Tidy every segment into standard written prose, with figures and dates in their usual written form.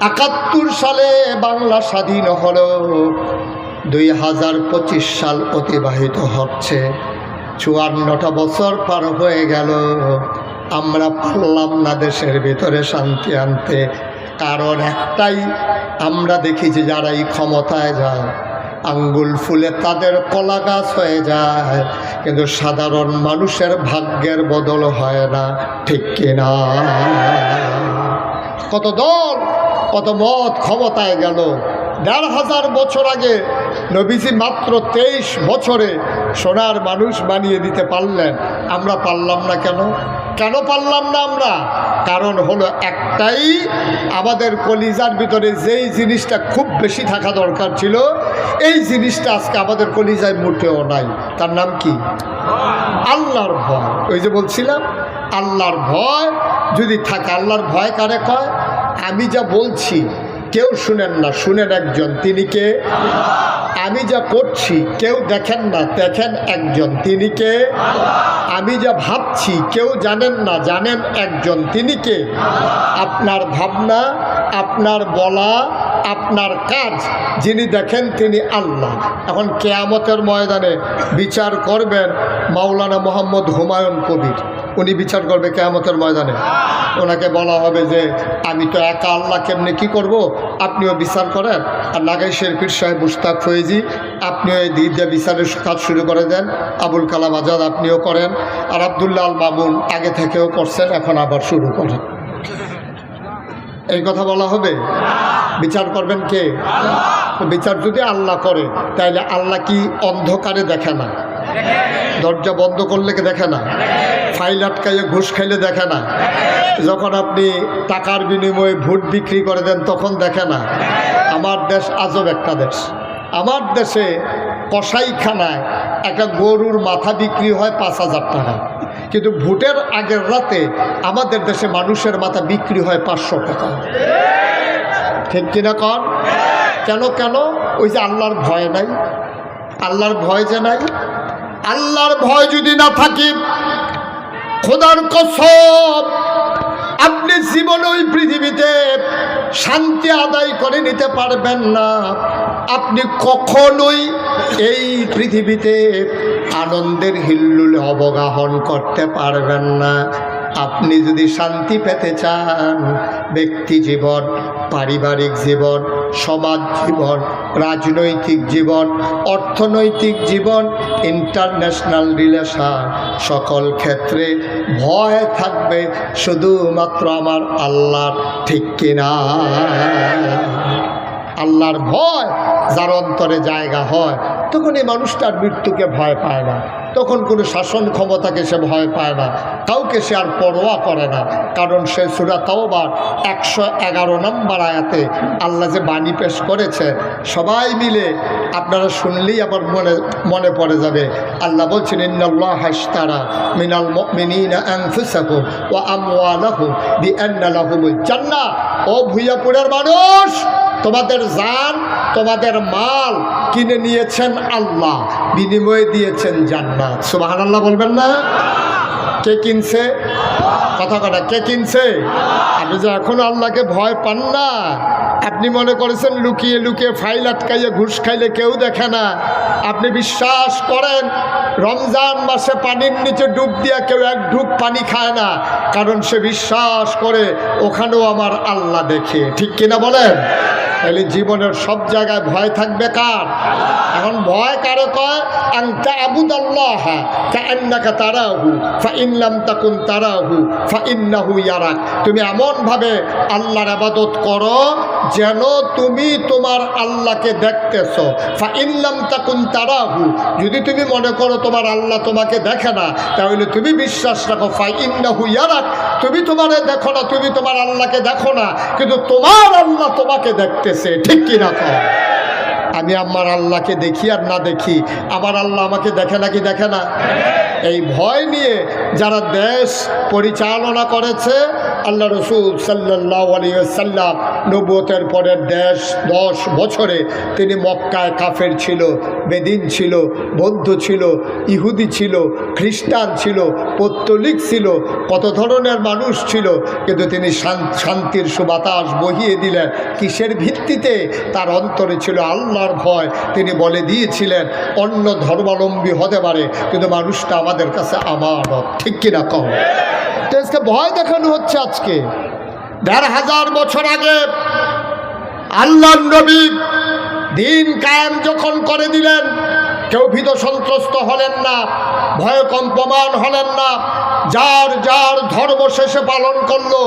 71 সালে বাংলা স্বাধীন হলো, 2025 সাল অতিবাহিত হচ্ছে, 54টা বছর পার হয়ে গেল। আমরা পারলাম না দেশের ভিতরে শান্তি আনতে। কারণ একটাই, আমরা দেখি যে যারা এই ক্ষমতায় যায় আঙ্গুল ফুলে তাদের কলা গাছ হয়ে যায়, কিন্তু সাধারণ মানুষের ভাগ্যের বদল হয় না, ঠিক কিনা? কত দল কত মত ক্ষমতায় গেল। 1500 বছর আগে নবীজি মাত্র 23 বছরে সোনার মানুষ বানিয়ে দিতে পারলেন। আমরা পারলাম না কেন? কেন পারলাম না আমরা? কারণ হলো একটাই, আমাদের কলিজার ভিতরে যেই জিনিসটা খুব বেশি থাকা দরকার ছিল, এই জিনিসটা আজকে আমাদের কলিজায় মোটেও নাই। তার নাম কি? আল্লাহর ভয়। ওই যে বলছিলাম, আল্লাহর ভয় যদি থাকে। আল্লাহর ভয় কারে কয়? আমি যা বলছি কেউ শুনেন না, শুনেন একজন, তিনি কে? আমি যা করছি কেউ দেখেন না, দেখেন একজন, তিনি কে? আমি যা ভাবছি কেউ জানেন না, জানেন একজন, তিনি কে? আপনার ভাবনা, আপনার বলা, আপনার কাজ যিনি দেখেন তিনি আল্লাহ। এখন কিয়ামতের ময়দানে বিচার করবেন মাওলানা মোহাম্মদ হুমায়ুন কবির। উনি বিচার করবে কিয়ামতের ময়দানে। ওনাকে বলা হবে যে আমি তো একা, আল্লাহ কেমনে কি করব, আপনিও বিচার করেন। আর নাগাইশের পীর সাহেব মুশতাক ফয়েজি, আপনিও এই দিক দিয়ে বিচারের কাজ শুরু করে দেন। আবুল কালাম আজাদ আপনিও করেন। আর আবদুল্লাহ আল মামুন আগে থেকেও করছেন, এখন আবার শুরু করেন। এই কথা বলা হবে। বিচার করবেন কে? বিচার যদি আল্লাহ করে, তাইলে আল্লাহ কি অন্ধকারে দেখে না? দরজা বন্ধ করলে কি দেখে না? ফাইল আটকাইয়ে ঘুষ খাইলে দেখে না? যখন আপনি টাকার বিনিময়ে ভোট বিক্রি করে দেন তখন দেখে না? আমার দেশ আজব একটা দেশ। আমার দেশে কসাইখানায় একটা গরুর মাথা বিক্রি হয় 5000 টাকা, কিন্তু ভোটের আগের রাতে আমাদের দেশে মানুষের মাথা বিক্রি হয় 500 টাকা। ঠিক কিনা কন? কেন কেন? ওই যে আল্লাহর ভয় নাই। আল্লাহর ভয় যে নাই। আল্লাহর ভয় যদি না থাকে, খোদার কসম, আপনি জীবনে ওই পৃথিবীতে শান্তি আদায় করে নিতে পারবেন না। আপনি কখনোই এই পৃথিবীতে আনন্দের হিল্লুল অবগাহন করতে পারবেন না। আপনি যদি শান্তি পেতে চান, ব্যক্তি জীবন, পারিবারিক জীবন, সমাজ জীবন, রাজনৈতিক জীবন, অর্থনৈতিক জীবন, ইন্টারন্যাশনাল রিলেশন, সকল ক্ষেত্রে ভয় থাকবে শুধুমাত্র আমার আল্লাহর। ঠিক কিনা? আল্লাহর ভয় যার অন্তরে জায়গা হয়, তখন এই মানুষটার মৃত্যুকে ভয় পায় না, তখন কোনো শাসন ক্ষমতাকে সে ভয় পায় না, কাউকে সে আর পরোয়া করে না। কারণ সে সূরা তাওবার 111 নম্বর আয়াতে আল্লাহ যে বাণী পেশ করেছে, সবাই মিলে আপনারা শুনলেই আবার মনে পড়ে যাবে। আল্লাহ বলছেন, ইন্নাল্লাহা আশতারা মিনাল মুমিনিনা আনফুসাহুম ওয়া আমওয়ালাহুম বিআন্না লাহুমুল জান্নাহ। ও ভুইয়াপুরের মানুষ, তোমাদের জান, তোমাদের মাল কিনে নিয়েছেন আল্লাহ, বিনিময়ে দিয়েছেন জান্নাত। সুবহানাল্লাহ বলবেন না? কে কিনছে? কথা কথা, কে কিনছে? আপনি যে এখনো আল্লাহকে ভয় পান না, আপনি মনে করেছেন লুকিয়ে লুকিয়ে ফাইল আটকাইয়ে ঘুষ খাইলে কেউ দেখে না। আপনি বিশ্বাস করেন রমজান মাসে পানির নিচে ডুব দিয়া কেউ এক ঢুক পানি খায় না, কারণ সে বিশ্বাস করে ওখানেও আমার আল্লাহ দেখে। ঠিক কিনা বলেন? তাহলে জীবনের সব জায়গায় ভয় থাকবে কার? এখন ভয় কারে কয়? আনতা আবুদাল্লাহ কাআন্নাকা তারাহু ফাইন লাম তাকুন তারাহু ফাইন্নাহু ইয়ারাক। তুমি এমনভাবে আল্লাহর ইবাদত করো যেন তুমি তোমার আল্লাহকে দেখতেছো। ফাইন লাম তাকুন তারাহু, যদি তুমি মনে করো তোমার আল্লাহ তোমাকে দেখে না, তাহলে তুমি বিশ্বাস রাখো ফাইন্নাহু ইয়ারাক, তুমি তোমারে দেখো না, তুমি তোমার আল্লাহকে দেখো না, কিন্তু তোমার আল্লাহ তোমাকে দেখতেছে। ঠিক কিনা কও? আমি আমার আল্লাহকে দেখি আর না দেখি, আমার আল্লাহ আমাকে দেখে নাকি দেখে না? এই ভয় নিয়ে যারা দেশ পরিচালনা করেছে আল্লাহ রসুল সাল্লাল্লাহু আলাইহি ওয়াসাল্লাম নবুয়তের পরের 10 বছরে তিনি মক্কায় কাফের ছিল, বেদিন ছিল, বৌদ্ধ ছিল, ইহুদি ছিল, খ্রিস্টান ছিল, পৌত্তলিক ছিল, কত ধরনের মানুষ ছিল, কিন্তু তিনি শান্তির সুবাতাস বহিয়ে দিলেন। কিসের ভিত্তিতে? তার অন্তরে ছিল আল্লাহর ভয়। তিনি বলে দিয়েছিলেন অন্য ধর্মাবলম্বী হতে পারে, কিন্তু মানুষটা আমাদের কাছে আমানত। ঠিক কিনা কম? আজকে ভয় দেখানো হচ্ছে। আজকে ১৫০০ বছর আগে আল্লাহর নবী দিন কায়েম যখন করে দিলেন, কেউ ভীত সন্ত্রস্ত হলেন না, ভয় কম্পমান হলেন না, যার যার ধর্ম শেষে পালন করলো।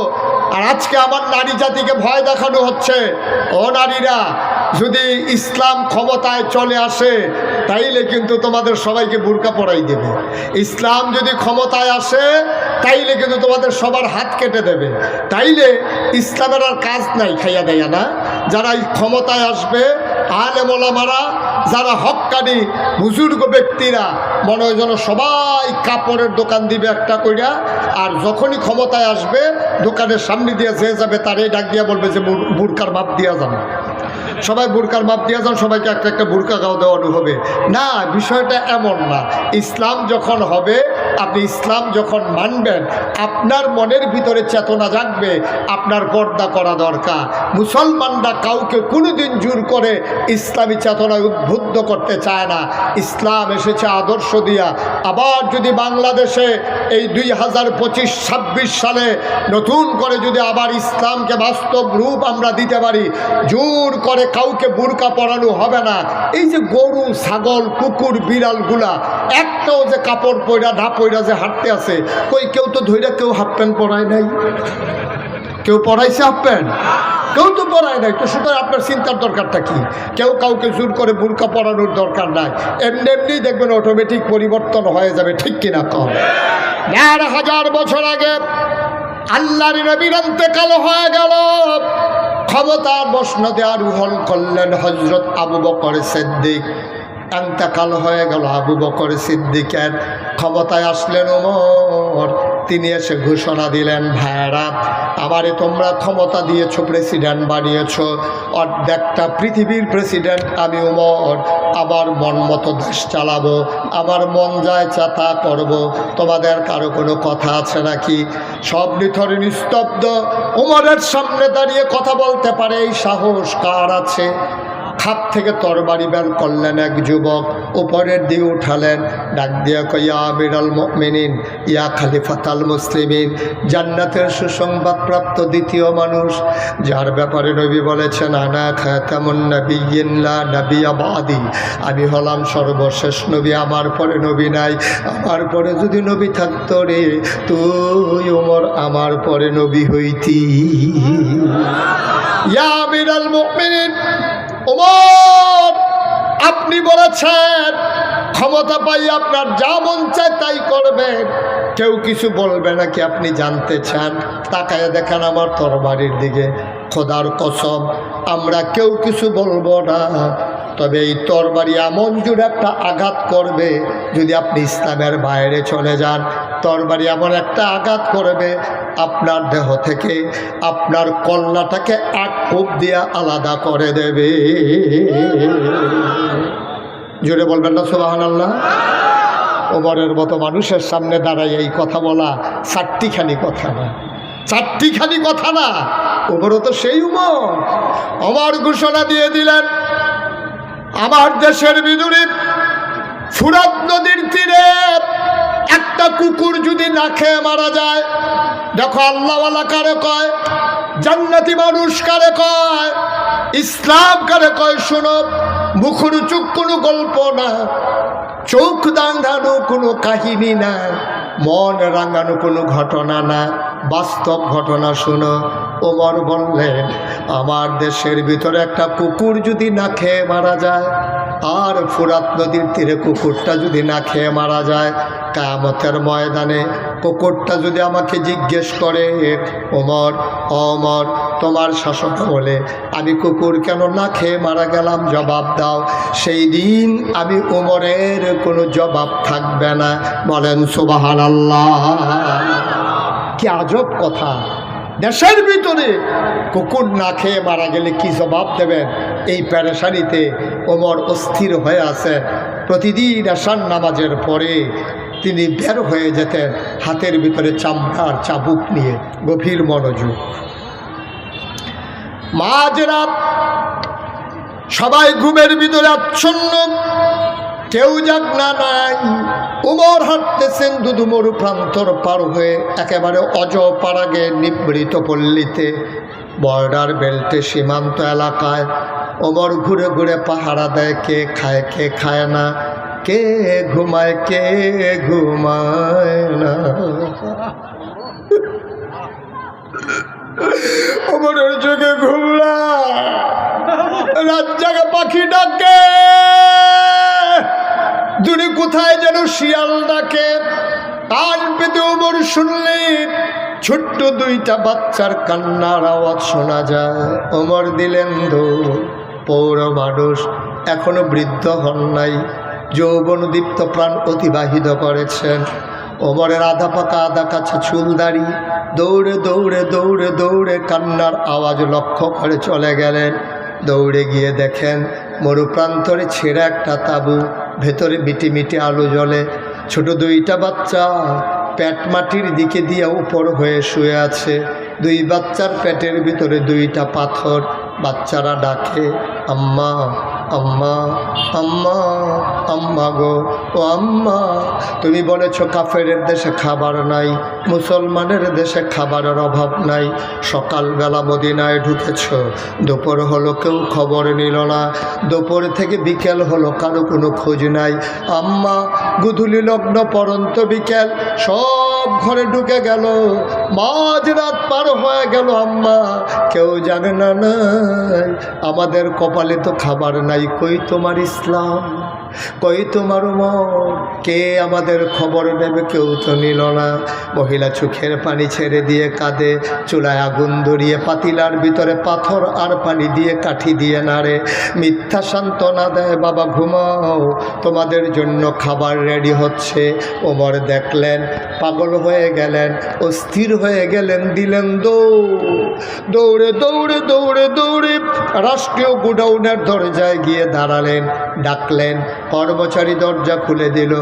আর আজকে আমার নারী জাতিকে ভয় দেখানো হচ্ছে, ও নারীরা, যদি ইসলাম ক্ষমতায় চলে আসে তাইলে কিন্তু তোমাদের সবাইকে বুরকা পরাই দেবে। ইসলাম যদি ক্ষমতায় আসে তাইলে কিন্তু তোমাদের সবার হাত কেটে দেবে। তাইলে ইসলামের আর কাজ নাই, খাইয়া দেয়া না। যারা এই ক্ষমতায় আসবে, আলেম ওলামারা, যারা হক্কানি বুজুর্গ ব্যক্তিরা, মনে হয় যেন সবাই কাপড়ের দোকান দিবে একটা কইরা। আর যখনই ক্ষমতায় আসবে, দোকানের সামনে দিয়ে যে যাবে তারই ডাক দিয়া বলবে যে বুরকার মাপ দিয়া যান, সবাই বুরকার মাপ দিয়া যান, সবাইকে একটা একটা বুরকা গাও দেওয়ানো হবে। না, বিষয়টা এমন না। ইসলাম যখন হবে, আপনি ইসলাম যখন মানবেন, আপনার মনের ভিতরে চেতনা জাগবে আপনার পর্দা করা দরকার। মুসলমানরা কাউকে কোনোদিন জোর করে ইসলামী চেতনায় উদ্বুদ্ধ করতে চায় না। ইসলাম এসেছে আদর্শ দিয়া। আবার যদি বাংলাদেশে এই 2025-26 সালে নতুন করে যদি আবার ইসলামকে বাস্তব রূপ আমরা দিতে পারি, জোর করে কাউকে বুরকা পরানো হবে না। এই যে গরু, ছাগল, কুকুর, বিড়ালগুলা একটাও যে কাপড় পয়রা না পয়রা যে হাঁটতে আছে, কই কেউ তো ধৈর্য, কেউ হাফ প্যান্ট পরায় নাই, কেউ পরাইছে হাফ প্যান্ট, কেউ তো পরায় নাই। তো সুতরাং আপনার চিন্তার দরকারটা কি? কেউ কাউকে জোর করে বুরকা পরানোর দরকার নাই। এমনি এমনি দেখবেন অটোমেটিক পরিবর্তন হয়ে যাবে। ঠিক কিনা কম? ১৫০০ বছর আগে আল্লাহর নবীর ইন্তেকাল হয়ে গেল। ক্ষমতার মসনদে আরোহণ করলেন হযরত আবু বকর সিদ্দিক। ইন্তেকাল হয়ে গেল আবু বকর সিদ্দিকের। ক্ষমতায় আসলেন ওমর। তিনি এসে ঘোষণা দিলেন, ভাইরা আমারে তোমরা ক্ষমতা দিয়েছ, প্রেসিডেন্ট বানিয়েছ, অর্ধেকটা পৃথিবীর প্রেসিডেন্ট আমি ওমর। আমার মন মতো দেশ চালাবো, আমার মন যায় তা করবো, তোমাদের কারো কোনো কথা আছে নাকি? সব নিথরে নিস্তব্ধ। ওমরের সামনে দাঁড়িয়ে কথা বলতে পারে এই সাহস কার আছে? খাপ থেকে তরবারি বের করলেন এক যুবক, উপরের দিয়ে উঠালেন, ডাক দিয়া কইয়া আমিরুল মুমিনিন, ইয়া খলিফাতুল মুসলিমিন, জান্নাতের সুসংবাদ প্রাপ্ত দ্বিতীয় মানুষ, যার ব্যাপারে নবী বলেছেন আনা খাতামুন নাবিয়্যিন লা নাবিয়্যা বাদি, আমি হলাম সর্বশেষ নবী, আমার পরে নবী নাই। আমার পরে যদি নবী থাকতো রে, তুই ওমর আমার পরে নবী হইতি। ইয়া আমিরুল মুমিনিন ওমর, আপনি বলেছেন ক্ষমতা পাই আপনার যা মন চায় তাই করবেন, কেউ কিছু বলবে নাকি আপনি জানতে চান? তাকায় দেখেন আমার তরবারির দিকে। খোদার কসম, আমরা কেউ কিছু বলবো না, তবে এই তরবারি এমন জোরে একটা আঘাত করবে, যদি আপনি ইসলামের বাইরে চলে যান, তরবারি এমন একটা আঘাত করবে আপনার দেহ থেকে আপনার কল্লাটাকে এক কোপ দিয়া আলাদা করে দেবে। জোরে বলবেন না সুবহানাল্লাহ? ওমরের মতো মানুষের সামনে দাঁড়ায় এই কথা বলা চারটিখানি কথা না, চারটিখানি কথা না। ওমরও তো সেই ওমর ঘোষণা দিয়ে দিলেন, আমার দেশের বিদুরে ফুরাত নদীর তীরে একটা কুকুর যদি না খেয়ে মারা যায়, দেখো আল্লাহওয়ালা কারে কয়, জান্নাতি মানুষ কারে কয়, ইসলাম কারে কয়, শোনো, মুখরুচুক কোনো গল্প না, চোখ দাঁড়ানো কোনো কাহিনী না, মন রাঙানো কোনো ঘটনা না, বাস্তব ঘটনা। শোনো, ওমর বললেন, আমার দেশের ভিতরে একটা কুকুর যদি না খেয়ে মারা যায়, আর ফুরাত নদীর তীরে কুকুরটা যদি না খেয়ে মারা যায়, কিয়ামতের ময়দানে কুকুরটা যদি আমাকে জিজ্ঞেস করে, ওমর ওমর তোমার শাসক বলে আমি কুকুর কেন না খেয়ে মারা গেলাম, জবাব দাও, সেই দিন আমি ওমরের কোনো জবাব থাকবে না। বলেন সুবহানাল্লাহ। কি আজব কথা! দেশের ভিতরে কুকুর না খেয়ে মারা গেলে কি জবাব দেবেন, এই পেরেশানিতে ওমর অস্থির হয়ে আছেন। প্রতিদিন আশার নামাজের পরে তিনি বের হয়ে যেতেন হাতের ভিতরে চামড়ার চাবুক নিয়ে, গভীর মনোযোগ। মাঝরাত সবাই ঘুমের ভিতরে আচ্ছন্ন, কেউ জাগনা নাই। উমর হাঁটতেছেন দুদুমরু প্রান্তর পার হয়ে একেবারে অজপাড়াগে নিবৃত পল্লীতে, বর্ডার বেল্টে সীমান্ত এলাকায়। ওমর ঘুরে ঘুরে পাহারা দেয়, কে খায় কে খায় না, কে ঘুমায় কে ঘুমায় না। ওমরের চোখে ঘুমলা, রাত জাগা পাখি ডাকে, দূরে কোথায় যেন শিয়াল ডাকে। কান পেতে ওমর শুনলেন ছোট্ট দুইটা বাচ্চার কান্নার আওয়াজ শোনা যায়। ওমর দিলেন দৌড়। পৌর মানুষ, এখনো বৃদ্ধ হন নাই, যৌবনদীপ্ত প্রাণ অতিবাহিত করেছেন। ওমরের আধা পাকা আধা কাছে চুল দাড়ি, দৌড়ে দৌড়ে দৌড়ে দৌড়ে কান্নার আওয়াজ লক্ষ্য করে চলে গেলেন। দৌড়ে গিয়ে দেখেন মরুপ্রান্তরে ছেঁড়া একটা তাঁবু, ভেতরে মিটি মিটি আলো জ্বলে। ছোট দুইটা বাচ্চা পেট মাটির দিকে দিয়ে উপর হয়ে শুয়ে আছে। দুই বাচ্চার পেটের ভিতরে দুইটা পাথর। বাচ্চারা ডাকে, আম্মা আম্মা আম্মা আম্মা গো, ও আম্মা, তুমি বলেছ কাফেরের দেশে খাবার নাই, মুসলমানের দেশে খাবারের অভাব নাই। সকালবেলা মদিনায় ঢুকেছ, দুপুর হলো কেউ খবর নিল না, দুপুর থেকে বিকেল হলো কারো কোনো খোঁজ নাই। আম্মা, গুধুলি লগ্ন পরন্ত বিকেল, সব ঘরে ঢুকে গেল, মাঝরাত পার হয়ে গেল। আম্মা, কেউ জানে না নাই, আমাদের কপালে তো খাবার নাই। কই তোমার ইসলাম, কই তোমার উমর, কে আমাদের খবর নেবে, কেউ তো নিল না। মহিলা চোখের পানি ছেড়ে দিয়ে কাঁদে, চুলায় আগুন ধরিয়ে পাতিলার ভিতরে পাথর আর পানি দিয়ে কাঠি দিয়ে নাড়ে, মিথ্যা সান্ত্বনা দেয়, বাবা ঘুমাও, তোমাদের জন্য খাবার রেডি হচ্ছে। ওমর দেখলেন, পাগল হয়ে গেলেন, অস্থির হয়ে গেলেন, দিলেন দৌড়ে দৌড়ে দৌড়ে দৌড়ে রাষ্ট্রীয় গোডাউনের দরজায় গিয়ে দাঁড়ালেন। ডাকলেন, কর্মচারী দরজা খুলে দিল।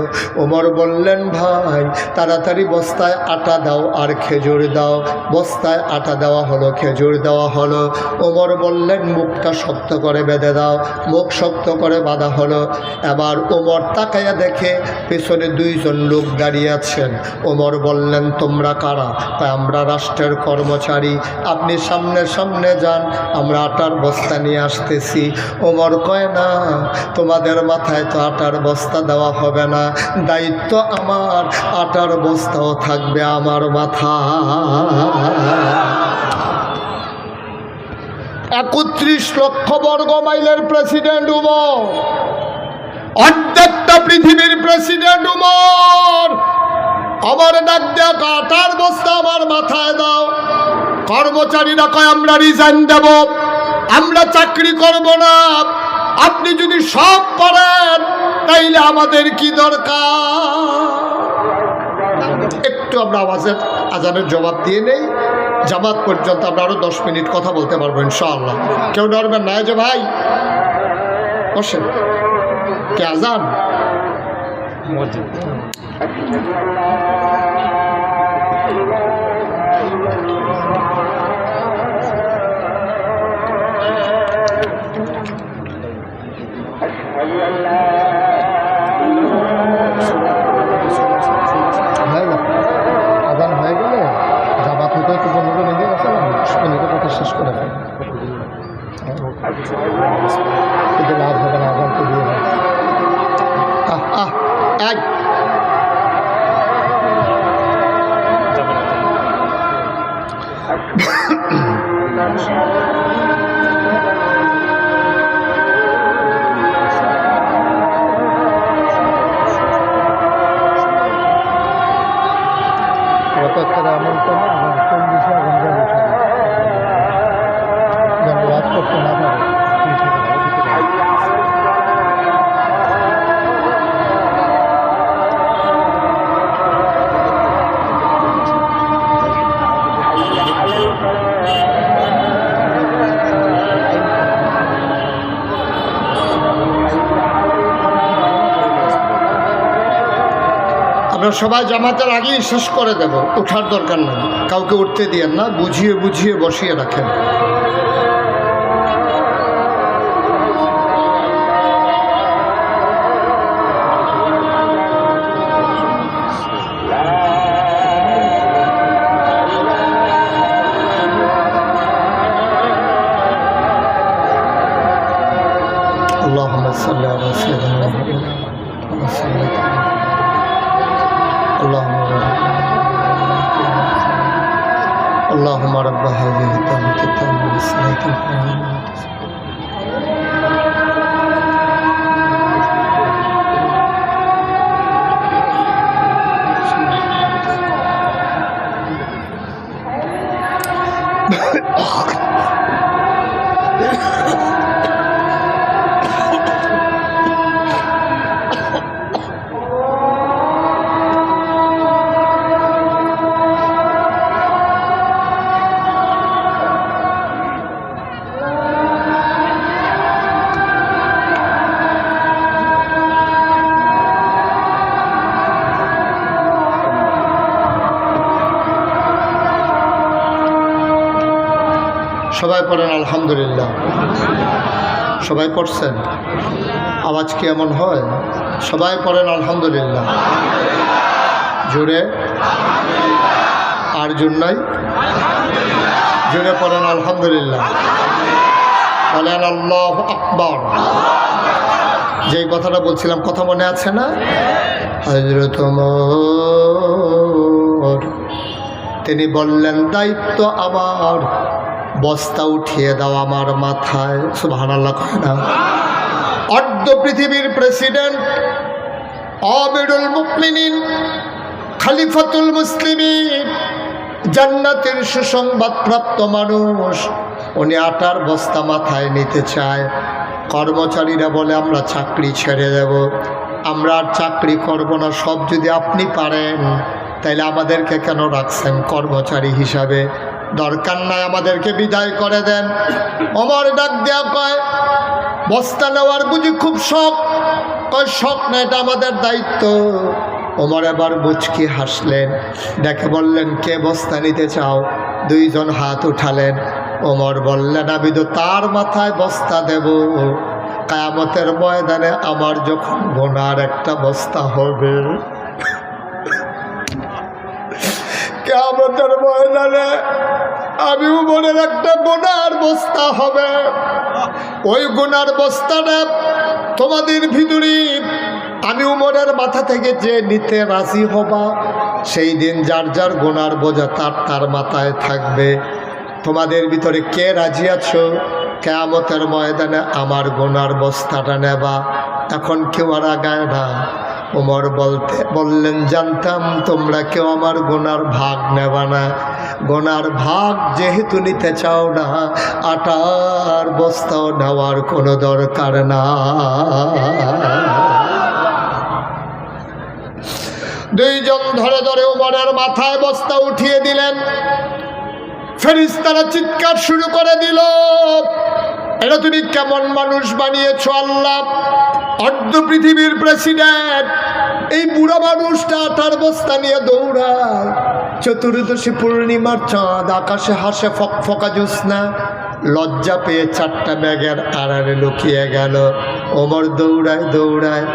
ওমর বললেন, ভাই তাড়াতাড়ি বস্তায় আটা দাও আর খেজুর দাও। বস্তায় আটা দেওয়া হলো, খেজুর দেওয়া হলো। ওমর বললেন, মুখটা শক্ত করে বেঁধে দাও। মুখ শক্ত করে বাঁধা হলো। এবার ওমর তাকাইয়া দেখে পেছনে দুইজন লোক দাঁড়িয়ে আছেন। ওমর বললেন, তোমরা কারা? তাই আমরা রাষ্ট্রের কর্মচারী, আপনি সামনে সামনে যান, আমরা আটার বস্তা নিয়ে আসতেছি। ওমর কয়, না, তোমাদের মাথায় তো আটার বস্তা দেওয়া হবে না, দায়িত্ব আমার, আটার বস্তাও থাকবে আমার মাথা। 31 লক্ষ বর্গ মাইলের প্রেসিডেন্ট উমর, অর্ধেকটা পৃথিবীর প্রেসিডেন্ট উমর। আমার ডাক দেয়া, আটার বস্তা আমার মাথায় দাও। কর্মচারীরা কয়, আমরা রিজাইন দেব, আমরা চাকরি করব না, আপনি যদি সব করেন তাইলে আমাদের কি দরকার। একটু আমরা আজানের জবাব দিয়ে নেই, জামাত পর্যন্ত আমরা আরো 10 মিনিট কথা বলতে পারবো ইনশাআল্লাহ। কেউ ডরবেন না যে ভাই বসেন, কে আজান আজান হয়ে গেলে জামাত হতে একটু 15 মিনিট আছে না, 10 মিনিটের কথা শেষ করে দেয়, কিন্তু লাভ হবে না, আজান তো দিয়ে দেয়। এক আমল করে আমার কোন বিষয়ে আগুন যেন রাত করতে না পারে। আমরা সবাই জামাতের আগেই শেষ করে দেব, ওঠার দরকার নেই, কাউকে উঠতে দিয়েন না, বুঝিয়ে বুঝিয়ে বসিয়ে রাখেন। اللهم صل على سيدنا محمد اللهم رب هذه الدعوة التامة والصلاة القائمة সবাই পড়েন আলহামদুলিল্লাহ। সবাই পড়ছেন? আওয়াজ কি এমন হয়? সবাই পড়েন আলহামদুলিল্লাহ জোরে। আর জোর নাই? জোরে পড়েন আলহামদুলিল্লাহ। বলেন আল্লাহু আকবার। যেই কথাটা বলছিলাম, কথা মনে আছে না? হযরত ওমর তিনি বললেন, দায়িত্ব আমার, বস্তা উঠিয়ে দাও আমার মাথায়। সুবহানাল্লাহ কয় না? অর্ধ পৃথিবীর প্রেসিডেন্ট, আমিরুল মুমিনিন, খলিফাতুল মুসলিমিন, জান্নাতের সুসংবাদপ্রাপ্ত মানুষ, উনি আটার বস্তা মাথায় নিতে চায়। কর্মচারীরা বলে, আমরা চাকরি ছেড়ে দেব, আমরা আর চাকরি করব না, সব যদি আপনি পারেন তাইলে আমাদেরকে কেন রাখছেন কর্মচারী হিসাবে? দরকার নাই, আমাদেরকে বিদায় করে দেন। ওমর ডাক দেয়া কয়, বস্তা নেওয়ার বুঝি খুব শখ? কয়, শখ না, এটা আমাদের দায়িত্ব। ওমর এবার মুচকি হাসলেন, দেখে বললেন, কে বস্তা নিতে চাও? দুইজন হাত উঠালেন। ওমর বললেন, আমি তো তার মাথায় বস্তা দেব, কিয়ামতের ময়দানে আমার যখন গোনার একটা বস্তা হবে। কিয়ামতের ময়দানে আমি উমরের একটা গুনার বস্তা হবে। ওই গুনার বস্তাটা তোমাদের ভিতরে আমি উমরের মাথা থেকে যে নিতে রাজি হবা, সেই দিন যার যার গুনার বোঝা তার মাথায় থাকবে। তোমাদের ভিতরে কে রাজি আছো কিয়ামতের ময়দানে আমার গুনার বস্তাটা নেবা? এখন কেউ আর আগায় না। উমর বললেন, জানতাম তোমরা কেউ আমার গোনার ভাগ নেবা না। গোনার ভাগ যেহেতু নিতে চাও না, আটার বস্তাও নেওয়ার কোনো দরকার না। দুইজন ধরে ধরে উমরের মাথায় বস্তা উঠিয়ে দিলেন। ফেরেশতারা চিৎকার শুরু করে দিল, এটা তুমি কেমন মানুষ বানিয়েছো আল্লাহ? অর্ধ পৃথিবীর প্রেসিডেন্ট, এই বুড়া মানুষটা আটার বস্তা নিয়ে দৌড়ায়। চতুর্দশী পূর্ণিমার চাঁদ, আকাশে হাসে ফকফকা জ্যোৎস্না। লজ্জা পেয়ে চারটা ব্যাগের আড়ালে লুকিয়ে গেল। ওমর দৌড়ায় দৌড়ায়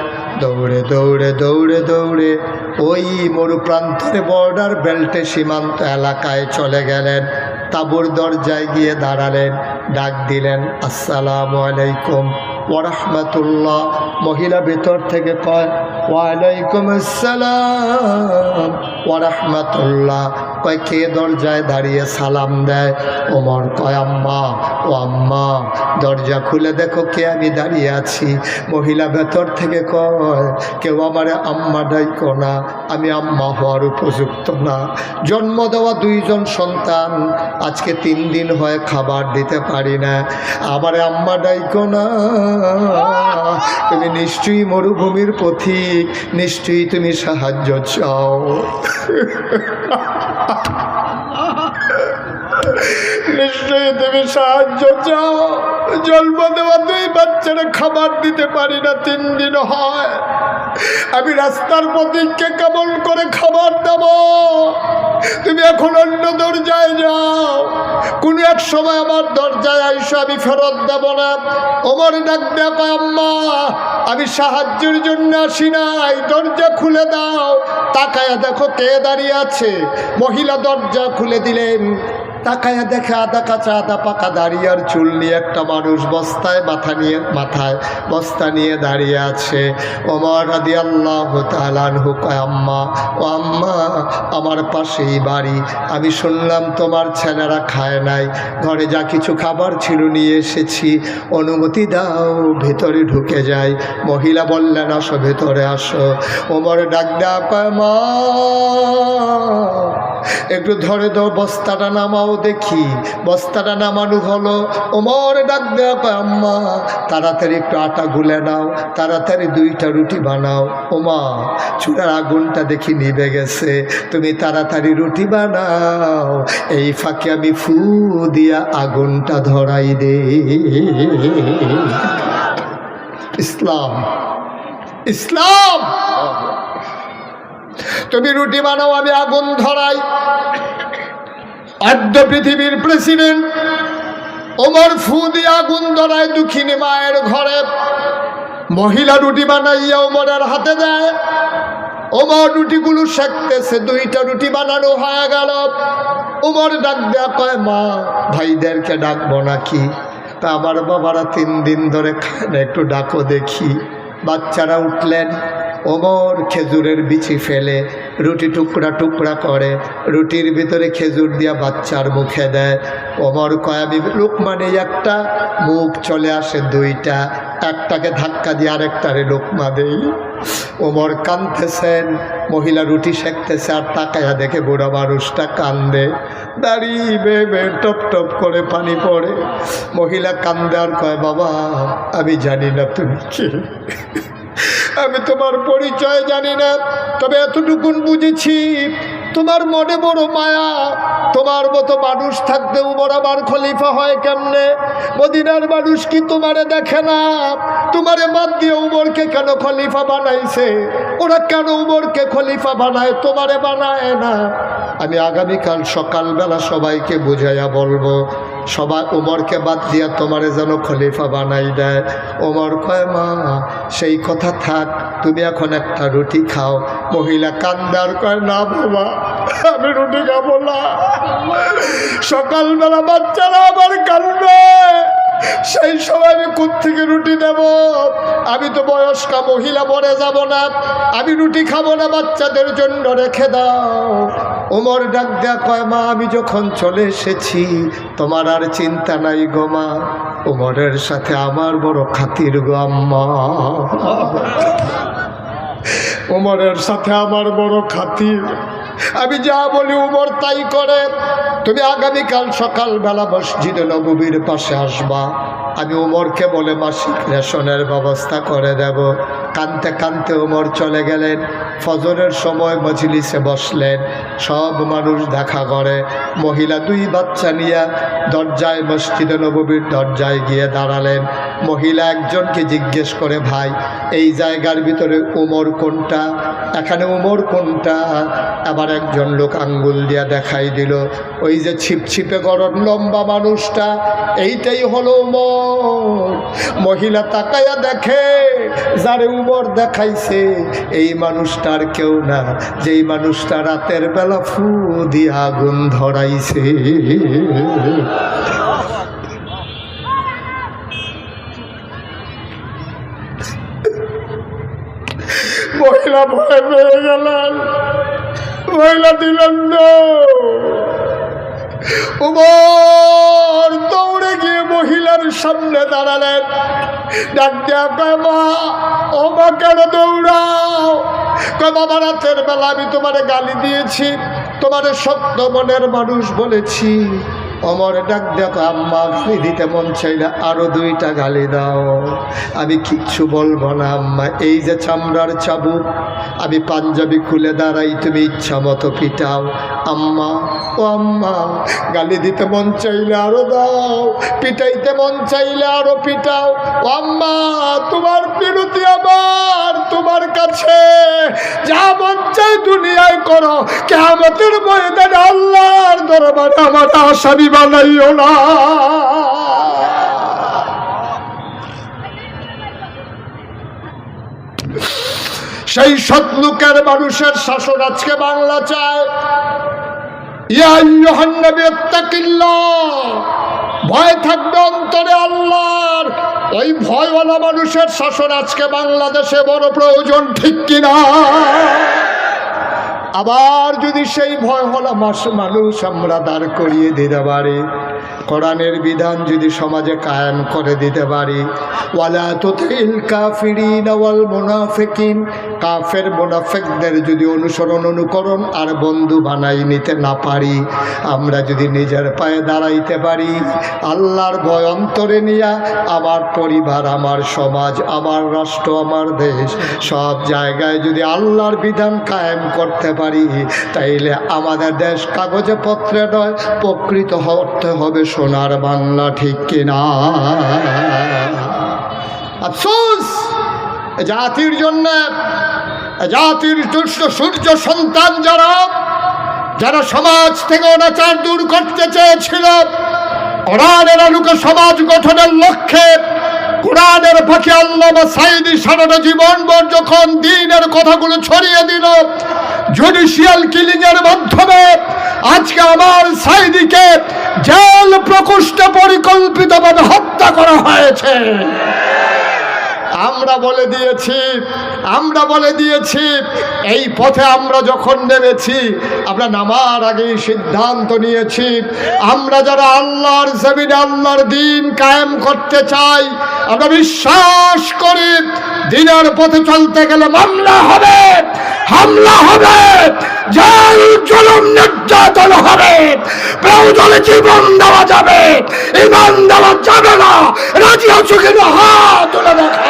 দৌড়ে দৌড়ে দৌড়ে দৌড়ে ওই মরুপ্রান্তরে বর্ডার বেল্টে সীমান্ত এলাকায় চলে গেলেন। তাঁবুর দরজায় গিয়ে দাঁড়ালেন, ডাক দিলেন, আসসালামু আলাইকুম ওয়া রাহমাতুল্লাহ। মহিলা ভেতর থেকে কয়, ওয়ালাইকুম আসসালাম ওয়া রাহমাতুল্লাহ। কয়, কে দরজায় দাঁড়িয়ে সালাম দেয়? ওমর কয়, আম্মা। ও আম্মা, দরজা খুলে দেখো কে আমি দাঁড়িয়ে আছি। মহিলা ভেতর থেকে কয়, কেউ আমারে আম্মা ডাইকো না, আমি আম্মা হওয়ার উপযুক্ত না। জন্ম দেওয়া দুইজন সন্তান, আজকে 3 দিন হয় খাবার দিতে পারি না, আমারে আম্মা ডাইকো না। তুমি নিশ্চয়ই মরুভূমির পথিক, নিশ্চয়ই তুমি সাহায্য চাও। নিশ্চয়ই তুমি সাহায্য চাও। জন্ম দেওয়া 2 বাচ্চারা খাবার দিতে পারি না, 3 দিন হয়। আমি রাস্তার পথিককে কেমন করে খাবার দেব? তুমি এখন অন্য দরজায় যাও, কোন এক সময় আমার দরজায় আইসো, আমি ফেরত দেব না। ওমর ডাক দেয়া কয়, আম্মা আমি সাহায্যের জন্য আসি নাই, দরজা খুলে দাও। তাকায়া দেখো কে দাঁড়িয়ে আছে। মহিলা দরজা খুলে দিলেন। তাকায়া দেখে আধা কাঁচা আধা পাকা দাঁড়িয়ে আর চুল নিয়ে একটা মানুষ মাথায় বস্তা নিয়ে দাঁড়িয়ে আছে। ওমর রাদিয়াল্লাহু তাআলা আনহু কয়, আম্মা ও আম্মা, আমার পাশেই বাড়ি, আমি শুনলাম তোমার ছেলেরা খায় নাই, ঘরে যা কিছু খাবার ছিল নিয়ে এসেছি, অনুমতি দাও ভেতরে ঢুকে যাই। মহিলা বললেন, আসো ভেতরে আসো। ওমর ডাক দেয়া কয়, মা একটু ধরে দাও, বস্তাটা নামাও দেখি। বস্তাটা নামানো হলো। ওমর ডাক দেয়া কয়, আম্মা তাড়াতাড়ি একটু আটা গুলে নাও, তাড়াতাড়ি 2টা রুটি বানাও। ওমা চুলার আগুনটা দেখি নিভে গেছে, তুমি তাড়াতাড়ি রুটি বানাও, এই ফাঁকে আমি ফু দিয়া আগুনটা ধরাই দে। ইসলাম ইসলাম। তুমি রুটি বানাও, আমি আগুন ধরাই। আদ্য পৃথিবীর প্রেসিডেন্ট ওমর ফু দিয়ে আগুন ধরায় দুঃখিনী মায়ের ঘরে। মহিলা রুটি বানাইয়া ওমরের হাতে দেয়। ওমর রুটিগুলো সেঁকতেছে, 2টা রুটি বানানো হয়ে গেল। ওমর ডাক দেয়া কয়, মা ভাইদেরকে ডাকবো নাকি? তা আমার বাবারা 3 দিন ধরে খায় না, একটু ডাকো দেখি। বাচ্চারা উঠলেন। ওমর খেজুরের বিচি ফেলে রুটি টুকরা টুকরা করে, রুটির ভিতরে খেজুর দিয়া বাচ্চার মুখে দেয়। ওমর কয়, আমি লোকমা নেই একটা, মুখ চলে আসে 2টা, একটাকে ধাক্কা দিয়ে আরেকটারে লোকমা দেই। ওমর কাঁদতেছেন, মহিলা রুটি সেঁকতেছে আর তাকায়া দেখে বুড়া মানুষটা কান্দে, দাঁড়িয়ে বেবে টপ টপ করে পানি পড়ে। মহিলা কান্দে আর কয়, বাবা আমি জানি না তুমি কে, আমি তোমার পরিচয় জানি না, তবে এতটুকুন বুঝেছি তোমার মনে বড় মায়া। তোমার মতো মানুষ থাকতে উমর আবার খলিফা হয় কেমনে? মদিনার মানুষ কি তোমারে দেখে না? তোমারে বাদ দিয়ে উমরকে কেন খলিফা বানাইছে? ওরা কেন উমরকে খলিফা বানায়, তোমারে বানায় না? আমি আগামীকাল সকালবেলা সবাইকে বুঝাইয়া বলবো, সবাই উমরকে বাদ দিয়া তোমারে যেন খলিফা বানাই দেয়। ওমর কয়, মা সেই কথা থাক, তুমি এখন একটা রুটি খাও। মহিলা কান্দার কয়, না বাবা আমি রুটি খাবো না, সকালবেলা বাচ্চারা আবার কাঁদবে, সেই সময় আমি কোত্থেকে রুটি দেব? আমি তো বয়স্কা মহিলা, মরে যাব না, আমি রুটি খাবো না, বাচ্চাদের জন্য রেখে দাও। ওমর ডাক দেয়া কয়, মা আমি যখন চলে এসেছি তোমার আর চিন্তা নাই গো মা, ওমরের সাথে আমার বড় খাতির গো আম্মা, ওমরের সাথে আমার বড় খাতির, আমি যা বলি উমর তাই করে। তুমি আগামীকাল সকালবেলা মসজিদে নববীর পাশে আসবা, আমি উমরকে বলে মাসিক রেশনের ব্যবস্থা করে দেব। কানতে কানতে উমর চলে গেলেন। ফজরের সময় মজলিসে বসলেন, সব মানুষ দেখা করে। মহিলা 2 বাচ্চা নিয়ে দরজায়, মসজিদে নববীর দরজায় গিয়ে দাঁড়ালেন। মহিলা একজনকে জিজ্ঞেস করে, ভাই এই জায়গার ভিতরে উমর কোনটা, এখানে উমর কোনটা? আবার একজন লোক আঙ্গুল দিয়া দেখাই দিল, ওই যে ছিপছিপে গরম লম্বা মানুষটা, এইটাই হলো উমর। মহিলা তাকায়া দেখে, যারে উমর দেখাইছে এই মানুষটার কেউ না, যেই মানুষটা রাতের বেলা ফু দিয়ে আগুন ধরাইছে। মহিলা ভয় পেয়ে গেলেন, মহিলা দিলেন না। উমর দৌড়ে গিয়ে মহিলার সামনে দাঁড়ালেন, ডাক দেয়া কয়, মা ও মা কেন দৌড়াও? কয়, বাবা রাতের বেলা আমি তোমারে গালি দিয়েছি, তোমারে শক্ত মনের মানুষ বলেছি। অমর ডাক দেখো, আম্মা গালি দিতে মন চাইলে আরো 2টা গালি দাও, আমি কিচ্ছু বলবো না আম্মা। এই যে চামড়ার চাবুক, আমি পাঞ্জাবি খুলে দাঁড়াই, তুমি ইচ্ছা মতো পিটাও আম্মা, ও আম্মা, গালি দিতে মন চাইলে আরো দাও, পিটাইতে মন চাইলে আরো পিটাও। ও আম্মা, তোমার বিরতি আমার তোমার কাছে, যা মন চাই দুনিয়ায় করো, কিয়ামতের ময়দানে আল্লাহর দরবারে আমার আসামি বানাইও না। সেই সৎলোকের মানুষের শাসন আজকে বাংলা চায়। ইয়া আইয়ুহান নবী ইত্তাকিল্লাহ, ভয় থাকবে অন্তরে আল্লাহর। ওই ভয়ওয়ালা মানুষের শাসন আজকে বাংলাদেশে বড় প্রয়োজন, ঠিক কিনা? আবার যদি সেই ভয়ওয়ালা মানুষ আমরা দাঁড় করিয়ে দিতে পারি, কোরআনের বিধান যদি সমাজে কায়েম করে দিতে পারি, ওয়ালা তুতিল কাফিরিন ওয়াল মুনাফিকিন, কাফের মুনাফিকদের যদি অনুকরণ আর বন্ধু বানাই নিতে না পারি, আমরা যদি নিজের পায়ে দাঁড়াইতে পারি, আল্লাহর ভয় অন্তরে নিয়ে আমার পরিবার, আমার সমাজ, আমার রাষ্ট্র, আমার দেশ, সব জায়গায় যদি আল্লাহর বিধান কায়েম করতে পারি, তাইলে আমাদের দেশ কাগজে পত্রে নয়, প্রকৃত হতে হবে সোনার বাংলা, ঠিক কিনা? আফসোস জাতির জন্য, জাতির দুষ্ট সূর্য সন্তান যারা সমাজ থেকে অনাচার দূর করতে চেয়েছিল, কোরআনের আলোকে সমাজ গঠনের লক্ষ্যে কোরআনের পাখি আল্লামা সাঈদী সারাটা জীবনভর যখন দ্বীনের কথাগুলো ছড়িয়ে দিল, জুডিশিয়াল কিলিং এর মাধ্যমে আজকে আমার সাঈদীকে জেল প্রকোষ্ঠে পরিকল্পিতভাবে হত্যা করা হয়েছে। আমরা বলে দিয়েছি এই পথে আমরা যখন নেমেছি, আমরা নামার আগেই সিদ্ধান্ত নিয়েছি, আমরা যারা আল্লাহর জমিনে আল্লাহর দ্বীন কায়েম করতে চাই, আমরা বিশ্বাস করি দ্বীনের পথে চলতে গেলে মামলা হবে, হামলা হবে, জেল জুলুম নির্যাতন হবে, প্রয়োজনে জীবন দেওয়া যাবে, ঈমান দেওয়া যাবে না। রাজি আছো কিনা? হাত তুলে দেখা।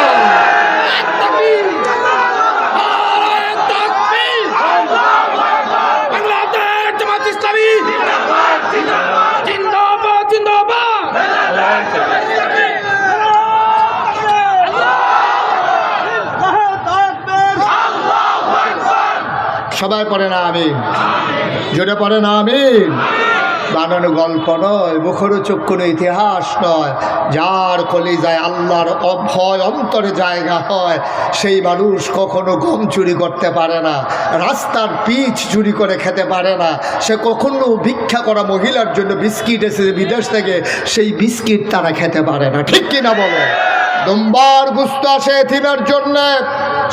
সবাই পড়ে না আমিন? জোরে পড়ে না আমিন? বানানো গল্প নয়, মুখরোচক কোনো ইতিহাস নয়। যার কলিজায় আল্লাহর ভয় অন্তরে জায়গা হয়, সেই মানুষ কখনো গম চুরি করতে পারে না, রাস্তার পিচ চুরি করে খেতে পারে না, সে কখনো ভিক্ষা করা মহিলার জন্য বিস্কিট এসেছে বিদেশ থেকে, সেই বিস্কিট তারা খেতে পারে না, ঠিক কিনা বলো? দুম্বার গুস্ত আসে এতিমের জন্য,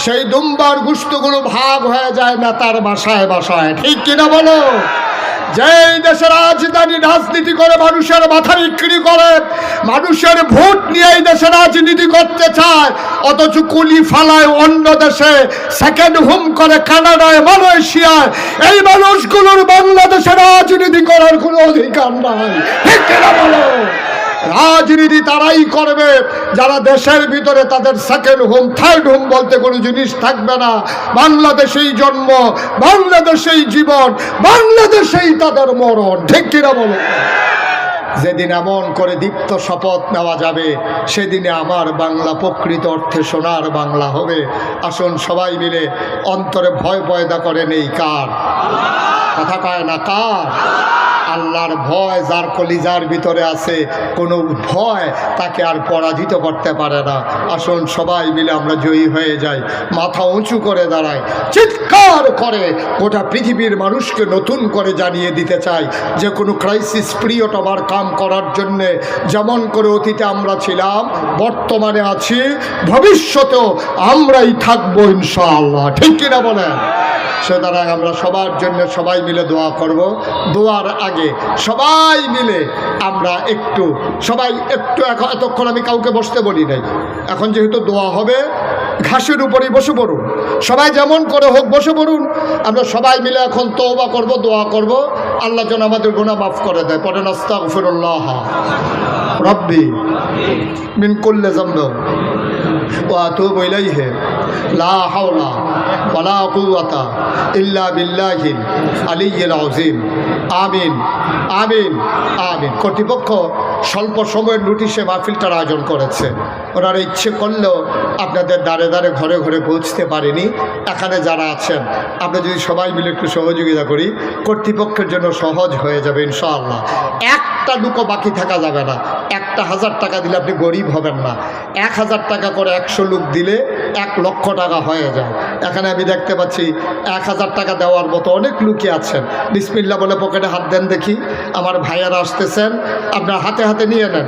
সেই দুম্বার গুস্তগুলো ভাগ হয়ে যায় না তার বাসায় বাসায়, ঠিক কিনা বলো? যেই দেশের রাজধানী রাজনীতি করে, মানুষের মাথা বিক্রি করে, মানুষের ভোট নিয়ে এই দেশে রাজনীতি করতে চায়, অথচ কুলি ফালায় অন্য দেশে, সেকেন্ড হোম করে কানাডায়, মালয়েশিয়ায়, এই মানুষগুলোর বাংলাদেশে রাজনীতি করার কোনো অধিকার নাই, ঠিক কিনা বলো? রাজনীতি তারাই করবে যারা দেশের ভিতরে তাদের সেকেন্ড হোম, থার্ড হোম বলতে কোনো জিনিস থাকবে না। বাংলাদেশেই জন্ম, বাংলাদেশেই জীবন, বাংলাদেশেই তাদের মরণ, ঠিক কিনা বলো? যেদিন এমন করে দীপ্ত শপথ নেওয়া যাবে, সেদিনে আমার বাংলা প্রকৃত অর্থে সোনার বাংলা হবে। আসুন সবাই মিলে অন্তরে ভয় পয়দা করে নেই কার? কথা কয় না কার? আল্লাহর ভয় যার কলিজার ভিতরে আছে, কোনো ভয় তাকে আর পরাজিত করতে পারে না। আসুন সবাই মিলে আমরা জয়ী হয়ে যাই, মাথা উঁচু করে দাঁড়াই, চিৎকার করে গোটা পৃথিবীর মানুষকে নতুন করে জানিয়ে দিতে চাই যে কোনো ক্রাইসিস পিরিয়ড ওভারকাম করার জন্যে যেমন করে অতীতে আমরা ছিলাম, বর্তমানে আছি, ভবিষ্যতেও আমরাই থাকবো ইনশাআল্লাহ, ঠিক কিনা বলেন? সুতরাং আমরা সবার জন্য সবাই মিলে দোয়া করব। দোয়ার আগে সবাই মিলে আমরা সবাই একটু এতক্ষণ আমি কাউকে বসতে বলি নাই, এখন যেহেতু দোয়া হবে ঘাসের উপরেই বসে পড়ুন, সবাই যেমন করে হোক বসে পড়ুন। আমরা সবাই মিলে এখন তওবা করব, দোয়া করব, আল্লাহ যেন আমাদের গুনাহ মাফ করে দেয়। পড়েন আস্তাগফিরুল্লাহ রাব্বি মিন কুল্লি যামবি ওয়া আতুবু ইলাইহি লা হাওলা ওয়ালা কুওয়াতা ইল্লা বিল্লাহিল আলিয়্যিল আযীম। আমিন আমিন আমিন। কর্তৃপক্ষ স্বল্প সময়ের নোটিশে মাহফিলটার আয়োজন করেছে। ওনারা ইচ্ছে করলেও আপনাদের দ্বারে দ্বারে ঘরে ঘরে পৌঁছতে পারেনি। এখানে যারা আছেন আমরা যদি সবাই মিলে একটু সহযোগিতা করি, কর্তৃপক্ষের জন্য সহজ হয়ে যাবে ইনশাআল্লাহ। একটা লুকও বাকি থাকা যাবে না। 1,000 টাকা দিলে আপনি গরিব হবেন না। 1,000 টাকা করে 100 লোক দিলে 1 লক্ষ টাকা হয়ে যায়। এখানে আমি দেখতে পাচ্ছি 1,000 টাকা দেওয়ার মতো অনেক লোকই আছেন। বিসমিল্লাহ বলে পকেটে হাত দেন দেখি। আমার ভাইয়ারা আসতেছেন, আপনার হাতে হাতে নিয়ে নেন।